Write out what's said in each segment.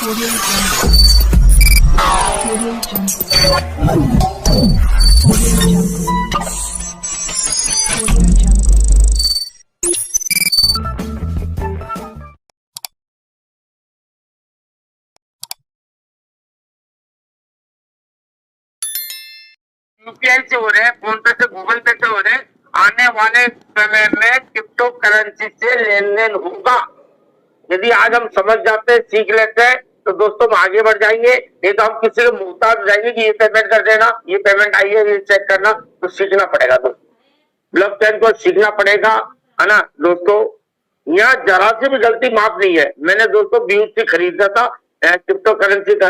Audio Jungle. Audio Jungle. Audio Jungle. Audio Jungle. UPI से हो रहे हैं, फोन पे से, गूगल पे से हो रहे हैं। आने वाले समय में क्रिप्टो करेंसी से लेन देन होगा। यदि आज हम समझ जाते हैं, सीख लेते हैं, तो दोस्तों हम आगे बढ़ जाएंगे। नहीं तो हम किसी के मुहताज हो जाएंगे कि ये पेमेंट कर देना, ये पेमेंट आई है, ये चेक करना। तो सीखना पड़ेगा दोस्तों, ब्लॉकचेन को सीखना पड़ेगा, है ना दोस्तों। यहाँ जरा सी भी गलती माफ नहीं है। मैंने दोस्तों BUSD खरीदा था क्रिप्टो करेंसी का।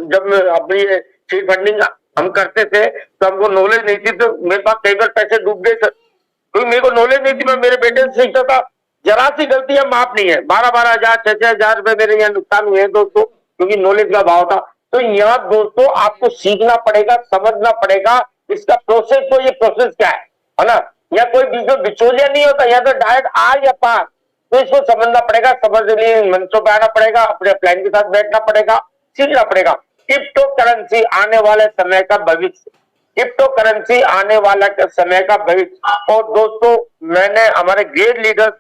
जब मैं अपनी सीड फंडिंग हम करते थे तो हमको नॉलेज नहीं थी, तो मेरे पास कई बार पैसे डूब गए सर, क्योंकि मेरे को नॉलेज नहीं थी। मैं मेरे बेटे से सीखता था। जरा सी गलती है माफ नहीं है। 12-12 हजार 6-6 हजार रुपए मेरे यहाँ नुकसान हुए हैं दोस्तों, क्योंकि नॉलेज का भाव था। तो यहाँ दोस्तों आपको सीखना पड़ेगा, समझना पड़ेगा इसका प्रोसेस। तो ये प्रोसेस क्या है ना। यहाँ कोई बीच में बिचौलिया नहीं होता, यहाँ तो डायरेक्ट आर या पार। तो इसको समझना पड़ेगा, समझने के लिए मंचों पे आना पड़ेगा, अपने प्लान के साथ बैठना पड़ेगा, सीखना पड़ेगा। क्रिप्टो करेंसी आने वाले समय का भविष्य, क्रिप्टो करेंसी आने वाला समय का भविष्य। और दोस्तों मैंने हमारे ग्रेट लीडर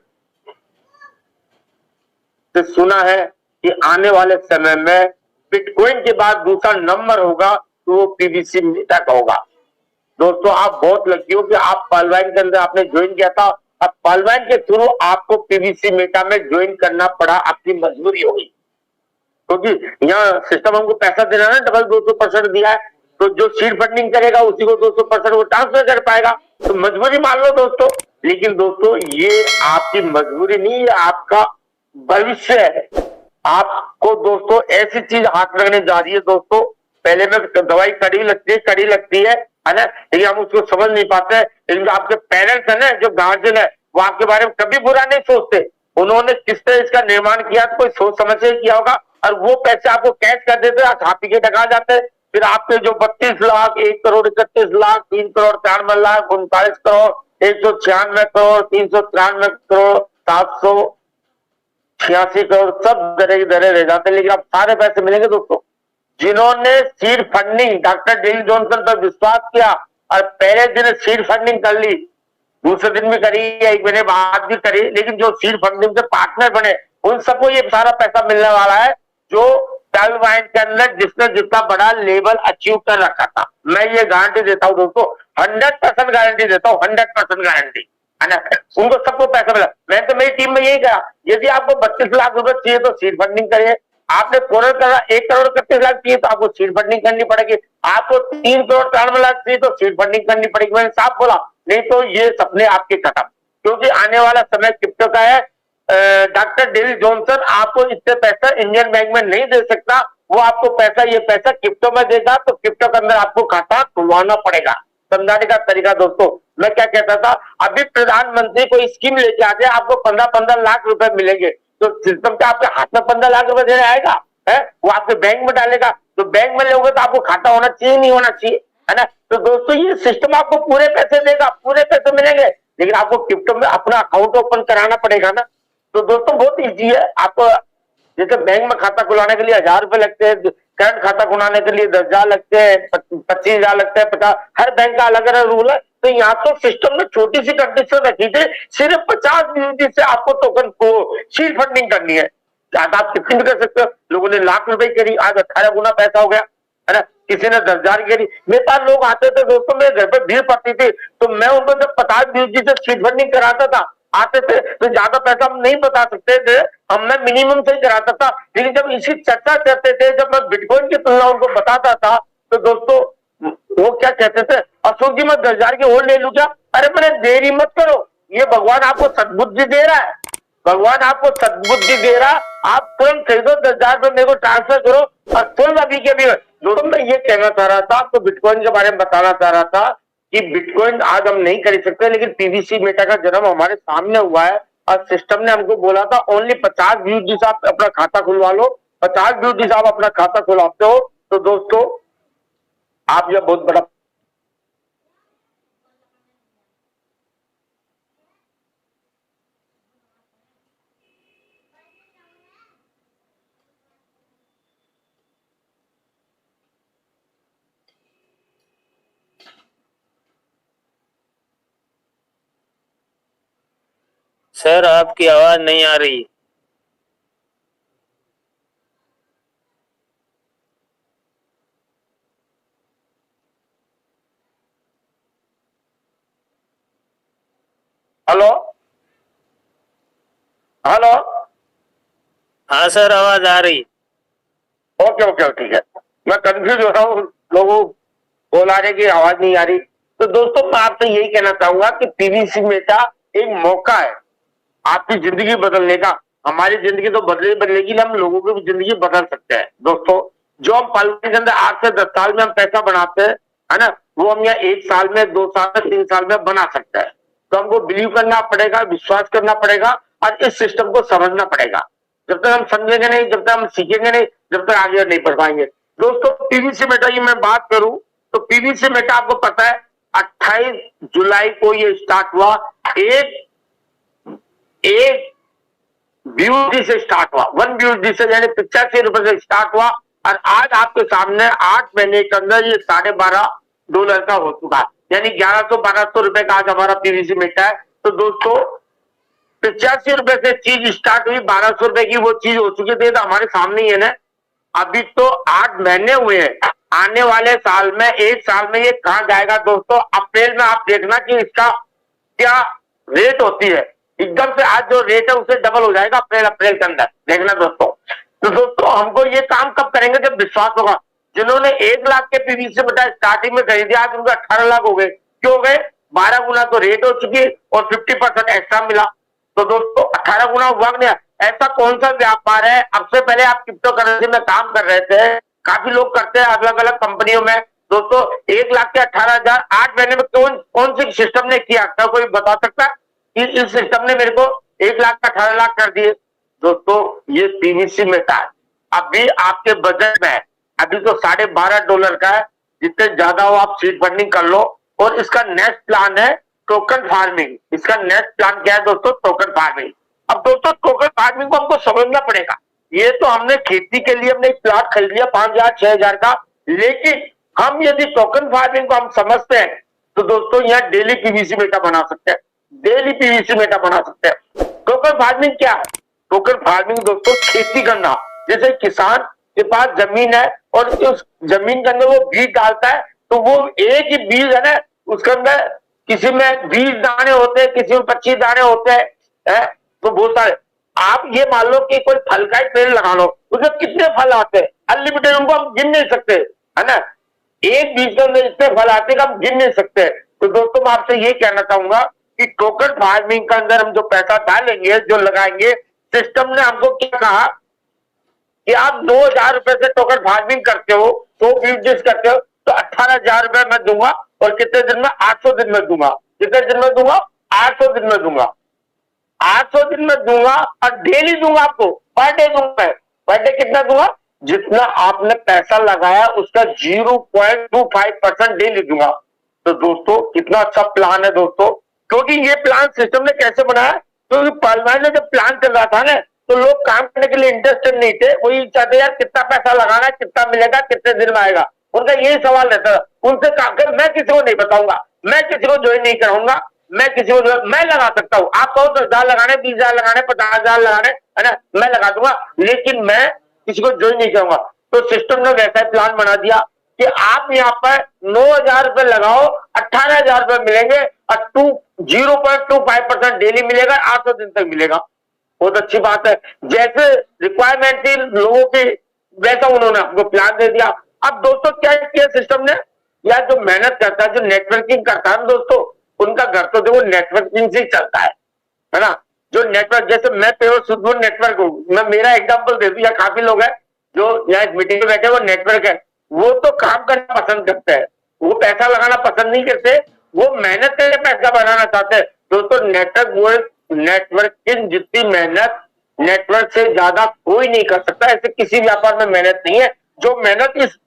से सुना है कि आने वाले समय में बिटकॉइन के बाद दूसरा नंबर होगा तो वो पीवीसी मेटा का होगा। दोस्तों आप बहुत लकी हो कि आप पलवाइन के अंदर आपने ज्वाइन किया था। अब पलवाइन के थ्रू आपको पीवीसी मेटा में ज्वाइन करना पड़ा, आपकी मजबूरी होगी, क्योंकि यहाँ सिस्टम हमको पैसा देना है, डबल 200% दिया है। तो जो सीड फंडिंग करेगा उसी को 200% वो ट्रांसफर कर पाएगा। तो मजबूरी मान लो दोस्तों। लेकिन दोस्तों ये आपकी मजबूरी नहीं, ये आपका भविष्य है। आपको दोस्तों ऐसी चीज हाथ लगने जा रही है दोस्तों। पहले में दवाई कड़ी लगती है ना, लेकिन हम उसको समझ नहीं पाते हैं। लेकिन जो आपके पेरेंट्स है ना, जो गार्जियन है, वो आपके बारे में कभी बुरा नहीं सोचते। उन्होंने किस तरह इसका निर्माण किया, तो कोई सोच समझ के किया होगा। और वो पैसे आपको कैश कर देते हैं, खा पी के टका जाते हैं। फिर आपके जो 32 लाख 1 करोड़ 31 लाख 3 करोड़ 93 लाख 39 करोड़ 196 करोड़ 393 करोड़ 786 करोड़ सब दरे दरे रह जाते हैं। लेकिन अब सारे पैसे मिलेंगे दोस्तों। जिन्होंने seed funding doctor daily Johnson पर विश्वास किया और पहले दिन सीड फंडिंग कर ली, दूसरे दिन भी करी, 1 महीने बाद भी करी, लेकिन जो सीड फंडिंग के पार्टनर बने उन सबको ये सारा पैसा मिलने वाला है, जो पलवाइन के अंदर जिसने जितना बड़ा लेवल अचीव कर रखा था। मैं ये गारंटी देता हूँ दोस्तों, 100% गारंटी देता हूँ, 100% गारंटी, है ना। उनको सबको पैसा मिला। मैं तो मेरी टीम में यही कहा, यदि आपको 32 लाख रुपए चाहिए तो सीड फंडिंग करिए। आपने पूरा करा 1 करोड़ 31 लाख चाहिए तो आपको सीड फंडिंग करनी पड़ेगी। आपको 3 करोड़ 93 लाख चाहिए तो सीड फंडिंग करनी पड़ेगी। मैंने साफ बोला, नहीं तो ये सपने आपके खत्म। क्योंकि आने वाला समय क्रिप्टो का है। डॉक्टर डेली जॉनसन आपको इतने पैसा इंडियन बैंक में नहीं दे सकता। वो आपको पैसा, ये पैसा क्रिप्टो में देगा, तो क्रिप्टो के अंदर आपको खाता खुलवाना पड़ेगा। समझाने का तरीका दोस्तों, मैं क्या कहता था, अभी प्रधानमंत्री कोई स्कीम लेके आ जाए, आपको 15-15 लाख रुपए मिलेंगे, तो सिस्टम पे आपके हाथ में 15 लाख रुपए देने आएगा है, वो आपके बैंक में डालेगा। तो बैंक में लोगे तो आपको खाता होना चाहिए, नहीं होना चाहिए, है ना। तो दोस्तों ये सिस्टम आपको पूरे पैसे देगा, पूरे पैसे मिलेंगे, लेकिन आपको क्रिप्टो में अपना अकाउंट ओपन कराना पड़ेगा ना। तो दोस्तों बहुत इजी है। आपको जैसे बैंक में खाता खुलाने के लिए 1000 रुपए लगते हैं, करंट खाता खुलाने के लिए 10,000 लगते हैं, 25,000 लगते हैं, 50। हर बैंक का अलग अलग रूल है। तो यहाँ तो सिस्टम ने छोटी सी कंडीशन रखी थी, सिर्फ 50 यूनिटी से आपको टोकन को सीड फंडिंग करनी है। आज आप कितनी भी कर सकते हो। लोगों ने लाख रुपए करी, आज 18 गुना पैसा हो गया, है ना। किसी ने 10,000 करी। मेरे पास लोग आते थे दोस्तों, मेरे घर पे भीड़ पड़ती थी, तो मैं उनको जब 50 यूनिटी से सीड फंडिंग कराता था, आते थे, तो ज्यादा पैसा हम नहीं बता सकते थे, हम मैं मिनिमम से ही कराता था। लेकिन जब इसी चर्चा करते थे, जब मैं बिटकॉइन की तुलना उनको बताता था, तो दोस्तों वो क्या कहते थे, अशोक जी मैं 10,000 की और ले लू क्या? अरे मैंने देरी मत करो, ये भगवान आपको सद्बुद्धि दे रहा है, भगवान आपको सद्बुद्धि दे रहा। आप तुरंत खरीदो, 10,000 रुपए मेरे को ट्रांसफर करो और तुरंत अभी के अभी। दोस्तों मैं ये कहना चाह रहा था, आपको बिटकॉइन के बारे में बताना चाह रहा था कि बिटकॉइन आज हम नहीं खरीद सकते, लेकिन पीवीसी मेटा का जन्म हमारे सामने हुआ है। और सिस्टम ने हमको बोला था ओनली 50 ब्यूटी से आप अपना खाता खुलवा लो, 50 ब्यूटी से आप अपना खाता खुलवाते हो। तो दोस्तों आप यह बहुत बड़ा सर आपकी आवाज नहीं आ रही। Hello hello. हाँ सर आवाज आ रही। ओके ओके ठीक है। मैं कंफ्यूज हो रहा हूँ, लोगों बोला रहे कि आवाज नहीं आ रही। तो दोस्तों मैं आपसे यही कहना चाहूंगा कि पीवीसी मेटा एक मौका है आपकी जिंदगी बदलने का। हमारी जिंदगी तो बदलेगी, हम लोगों की भी जिंदगी बदल सकते हैं दोस्तों। जो हम पल के अंदर 8 से 10 साल में हम पैसा बनाते हैं, है ना, वो हम यहाँ 1 साल में, 2 साल में, 3 साल में बना सकते हैं। तो हमको बिलीव करना पड़ेगा, विश्वास करना पड़ेगा और इस सिस्टम को समझना पड़ेगा। जब तक हम समझेंगे नहीं, जब तक हम सीखेंगे नहीं, जब तक आगे नहीं बढ़ पाएंगे। दोस्तों पीवीसी मेटा की मैं बात करूं तो पीवीसी मेटा आपको पता है 28 जुलाई को ये स्टार्ट हुआ। एक एक BUSD से स्टार्ट हुआ, 1 BUSD से, यानी 85 रुपए से स्टार्ट हुआ और आज आपके सामने 8 महीने के अंदर ये $12.5 का हो चुका है, यानी 1100-1200 रुपए का आज हमारा पीवीसी मेटा है। तो दोस्तों 85 रुपए से चीज स्टार्ट हुई, 1200 रुपए की वो चीज हो चुकी थी, तो हमारे सामने ही है ना। अभी तो 8 महीने हुए हैं, आने वाले साल में, 1 साल में ये कहां जाएगा दोस्तों। अप्रैल में आप देखना कि इसका क्या रेट होती है, एकदम से आज जो रेट है उससे डबल हो जाएगा अप्रैल के अंदर, देखना दोस्तों। तो दोस्तों हमको ये काम कब करेंगे जब विश्वास होगा। जिन्होंने 1 लाख के पीवीसी मेटा स्टार्टिंग में खरीदे, आज उनको 18 लाख हो गए। क्यों हो गए? 12 गुना तो रेट हो चुकी है और 50% एक्स्ट्रा मिला। तो दोस्तों 18 गुना हुआ नहीं। ऐसा कौन सा व्यापार है? अब से पहले आप क्रिप्टो करेंसी में काम कर रहे थे, काफी लोग करते हैं अलग अलग कंपनियों में। दोस्तों 1 लाख के 18,000 8 महीने में कौन सी सिस्टम ने किया? क्या कोई बता सकता है कि इस सिस्टम ने मेरे को 1 लाख का 18 लाख कर दिए? दोस्तों ये पीवीसी मेटा है, अभी आपके बजट में है। अभी तो $12.5 का है, जितने ज्यादा हो आप सीड फंडिंग कर लो। और इसका नेक्स्ट प्लान है टोकन फार्मिंग। इसका नेक्स्ट प्लान क्या है दोस्तों? Token farming. अब दोस्तों टोकन फार्मिंग को हमको समझना पड़ेगा। ये तो हमने खेती के लिए हमने एक प्लाट खरीद लिया 5,000 6,000 का, लेकिन हम यदि टोकन फार्मिंग को हम समझते हैं तो दोस्तों यहाँ डेली पीवीसी मेटा बना सकते हैं, डेली पीवीसी मेटा बना सकते हैं। टोकन फार्मिंग क्या है? टोकन फार्मिंग दोस्तों खेती करना। जैसे किसान के पास जमीन है और उस जमीन के अंदर वो बीज डालता है, तो वो एक ही बीज है ना, उसके अंदर किसी में 20 दाने होते हैं, किसी में 25 दाने होते हैं, है? तो बहुत सारे। आप ये मान लो कि कोई फल का ही पेड़ लगा लो, उसमें कितने फल आते हैं? अनलिमिटेड, उनको हम गिन नहीं सकते, है ना। एक बीज के अंदर इतने फल आते हैं कि हम गिन नहीं सकते। तो दोस्तों मैं आपसे ये कहना चाहूंगा कि टोकन फार्मिंग के अंदर हम जो पैसा डालेंगे, जो लगाएंगे, सिस्टम ने हमको क्या कहा कि आप 2,000 रुपए से टोकन फार्मिंग करते हो, 100 बीज करते हो, तो 18,000 रुपए मैं दूंगा। और कितने दिन में? 800 दिन में दूंगा। कितने दिन में दूंगा? 800 दिन में दूंगा। 800 दिन में दूंगा और डेली दूंगा आपको, पर डे दूंगा। पर डे कितना दूंगा? जितना आपने पैसा लगाया उसका 0.25% डेली दूंगा। तो दोस्तों कितना अच्छा प्लान है दोस्तों। क्योंकि ये प्लान सिस्टम ने कैसे बनाया? क्योंकि पहलवान ने जब प्लान चल रहा था ना, तो लोग काम करने के लिए इंटरेस्टेड नहीं थे, वही चाहते यार कितना पैसा लगाना है, कितना मिलेगा, कितने दिन में आएगा, उनका यही सवाल रहता था। उनसे काम कर, मैं किसी को नहीं बताऊंगा, मैं किसी को ज्वाइन नहीं कराऊंगा, मैं किसी को, मैं लगा सकता हूँ। आप कहो 10,000 लगाने, 20,000 लगाने, 50,000 लगाने, है ना, मैं लगा दूंगा, लेकिन मैं किसी को ज्वाइन नहीं करूंगा। तो सिस्टम ने वैसा ही प्लान बना दिया कि आप यहाँ पर 9,000 रुपए लगाओ, 18,000 रुपए मिलेंगे और 0.25% डेली मिलेगा, 800 दिन तक मिलेगा। बहुत अच्छी बात है। जैसे रिक्वायरमेंट थी लोगों की, वैसा उन्होंने आपको प्लान दे दिया। अब दोस्तों क्या किया सिस्टम ने? या जो मेहनत करता है, जो नेटवर्किंग करता है दोस्तों, उनका घर तो देखो नेटवर्किंग से ही चलता है ना। जो नेटवर्क, जैसे मैं प्योर शुद्ध नेटवर्क हूँ, मैं मेरा एग्जांपल दे दूं, या काफी लोग हैं जो यहाँ मीटिंग में बैठे, वो नेटवर्क है, वो तो काम करना पसंद करते हैं, वो पैसा लगाना पसंद नहीं करते, वो मेहनत करके पैसा बनाना चाहते हैं। दोस्तों नेटवर्किंग जितनी मेहनत नेटवर्क से ज्यादा कोई नहीं कर सकता। ऐसे किसी व्यापार में मेहनत नहीं है जो मेहनत इस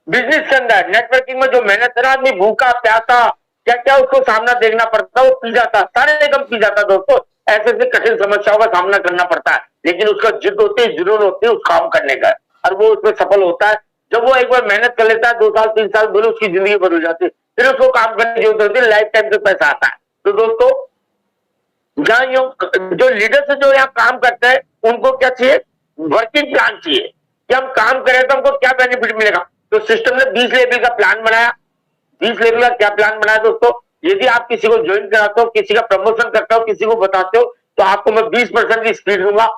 बिजनेस के अंदर, नेटवर्किंग में जो मेहनत है ना, आदमी भूखा प्यासा क्या क्या उसको सामना देखना पड़ता है, वो पी जाता, सारे निगम पी जाता दोस्तों। ऐसे ऐसे कठिन समस्याओं का सामना करना पड़ता है, लेकिन उसका जिद होती है, जुनून होती है उस काम करने का, और वो उसमें सफल होता है। जब वो एक बार मेहनत कर लेता है, 2 साल 3 साल बोले, उसकी जिंदगी बदल जाती है, फिर उसको काम करने की जरूरत होती है, लाइफ टाइम तक पैसा आता है। तो दोस्तों जहाँ जो लीडर्स जो यहाँ काम करते हैं उनको क्या चाहिए, वर्किंग प्लान चाहिए कि हम काम करें तो हमको क्या बेनिफिट मिलेगा। तो सिस्टम ने 20 लेवल का प्लान बनाया। 20 लेवल का क्या प्लान बनाया दोस्तों, यदि आप किसी को ज्वाइन कराते हो, किसी का प्रमोशन करते हो, किसी को बताते हो तो आपको मैं 20% की स्पीड दूंगा।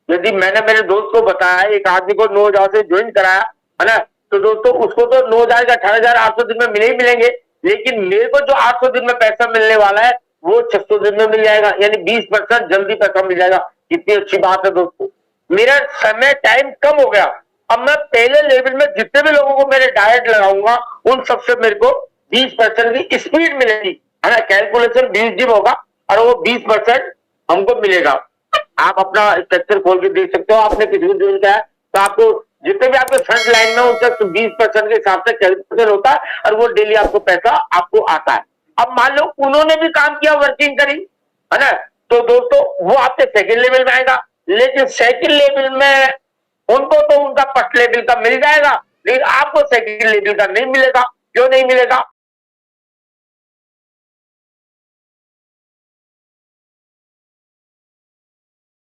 यदि मैंने मेरे दोस्त को बताया, एक आदमी को 9,000 से ज्वाइन कराया है ना, तो दोस्तों उसको तो 9,000 का 18,800 दिन में मिले ही मिलेंगे, लेकिन मेरे को जो 800 दिन में पैसा मिलने वाला है वो 600 दिन में मिल जाएगा, यानी 20% जल्दी पैसा मिल जाएगा। कितनी अच्छी बात है दोस्तों। मेरा समय टाइम कम हो गया। अब मैं पहले लेवल में जितने भी लोगों को मेरे डायरेक्ट लगाऊंगा उन सबसे मेरे को 20% की स्पीड मिलेगी, है ना। कैलकुलेशन 20 दिन होगा और वो 20% हमको मिलेगा। आप अपना स्ट्रक्चर खोल के देख सकते हो। आपने किसी को ज्वाइन किया तो आपको जितने भी आपके फ्रंट लाइन में उन तक 20% के हिसाब से कैलकुलेशन होता है और वो डेली आपको पैसा आपको आता है। अब मान लो उन्होंने भी काम किया, वर्किंग करी, है ना, तो दोस्तों वो आपके सेकंड लेवल में आएगा। लेकिन सेकंड लेवल में उनको तो उनका फर्स्ट लेवल का मिल जाएगा, लेकिन आपको सेकंड लेवल का नहीं मिलेगा। क्यों नहीं मिलेगा?